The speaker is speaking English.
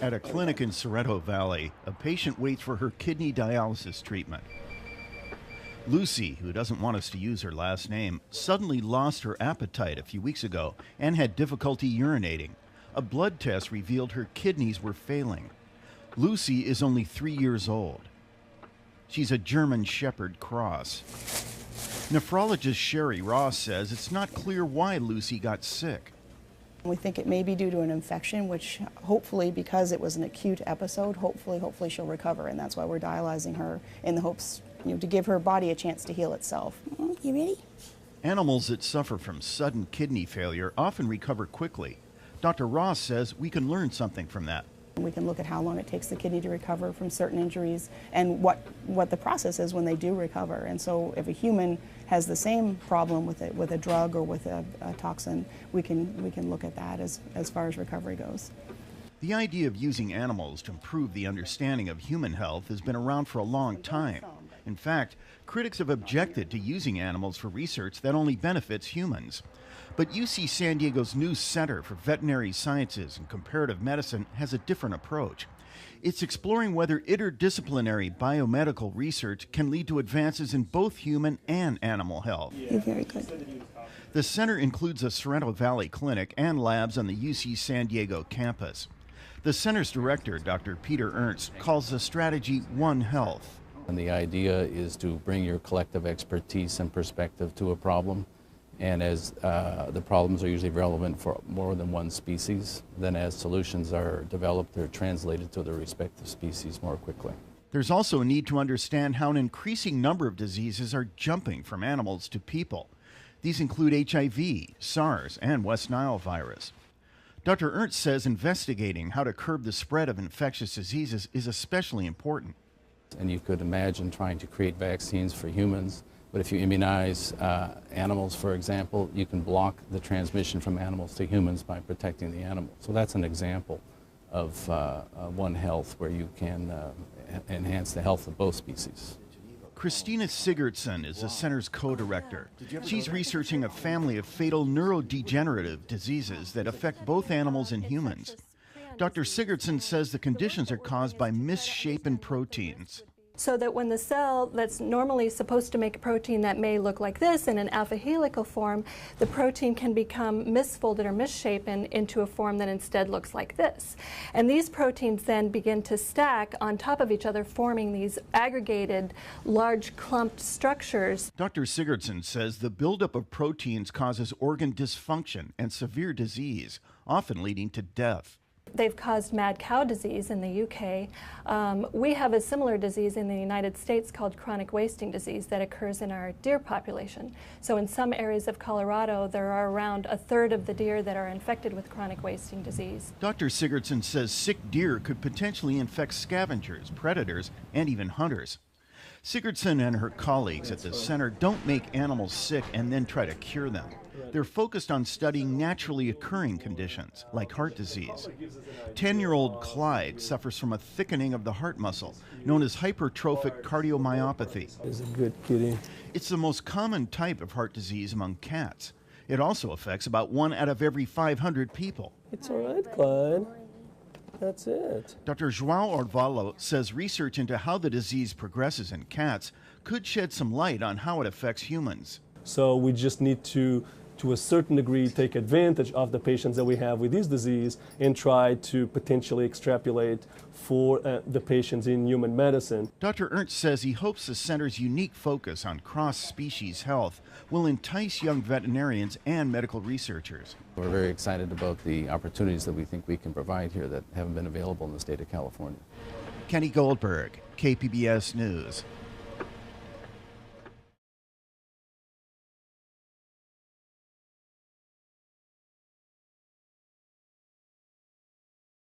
At a clinic in Cerrito Valley, a patient waits for her kidney dialysis treatment. Lucy, who doesn't want us to use her last name, suddenly lost her appetite a few weeks ago and had difficulty urinating. A blood test revealed her kidneys were failing. Lucy is only 3 years old. She's a German Shepherd Cross. Nephrologist Sherry Ross says it's not clear why Lucy got sick. We think it may be due to an infection, which hopefully, because it was an acute episode, hopefully she'll recover, and that's why we're dialyzing her in the hopes, to give her body a chance to heal itself. You ready? Animals that suffer from sudden kidney failure often recover quickly. Dr. Ross says we can learn something from that. We can look at how long it takes the kidney to recover from certain injuries and what the process is when they do recover. And so if a human has the same problem with a drug or with a toxin, we can look at that as far as recovery goes. The idea of using animals to improve the understanding of human health has been around for a long time. In fact, critics have objected to using animals for research that only benefits humans. But UC San Diego's new Center for Veterinary Sciences and Comparative Medicine has a different approach. It's exploring whether interdisciplinary biomedical research can lead to advances in both human and animal health. You're very good. The center includes a Cerrito Valley clinic and labs on the UC San Diego campus. The center's director, Dr. Peter Ernst, calls the strategy One Health. And the idea is to bring your collective expertise and perspective to a problem. And as the problems are usually relevant for more than one species, then as solutions are developed, they're translated to the respective species more quickly. There's also a need to understand how an increasing number of diseases are jumping from animals to people. These include HIV, SARS, and West Nile virus. Dr. Ernst says investigating how to curb the spread of infectious diseases is especially important. And you could imagine trying to create vaccines for humans. But if you immunize animals, for example, you can block the transmission from animals to humans by protecting the animal. So that's an example of One Health, where you can enhance the health of both species. Christina Sigurdsson is the center's co-director. She's researching a family of fatal neurodegenerative diseases that affect both animals and humans. Dr. Sigurdsson says the conditions are caused by misshapen proteins. So that when the cell that's normally supposed to make a protein that may look like this in an alpha helical form, the protein can become misfolded or misshapen into a form that instead looks like this. And these proteins then begin to stack on top of each other, forming these aggregated, large clumped structures. Dr. Sigurdsson says the buildup of proteins causes organ dysfunction and severe disease, often leading to death. They've caused mad cow disease in the UK. We have a similar disease in the United States called chronic wasting disease that occurs in our deer population. So in some areas of Colorado, there are around a third of the deer that are infected with chronic wasting disease. Dr. Sigurdsson says sick deer could potentially infect scavengers, predators, and even hunters. Sigurdsson and her colleagues at the center don't make animals sick and then try to cure them. They're focused on studying naturally occurring conditions, like heart disease. 10-year-old Clyde suffers from a thickening of the heart muscle, known as hypertrophic cardiomyopathy. He's a good kitty. It's the most common type of heart disease among cats. It also affects about 1 out of every 500 people. It's all right, Clyde. That's it. Dr. João Orvalho says research into how the disease progresses in cats could shed some light on how it affects humans. So we just need to a certain degree, take advantage of the patients that we have with this disease and try to potentially extrapolate for the patients in human medicine. Dr. Ernst says he hopes the center's unique focus on cross-species health will entice young veterinarians and medical researchers. We're very excited about the opportunities that we think we can provide here that haven't been available in the state of California. Kenny Goldberg, KPBS News.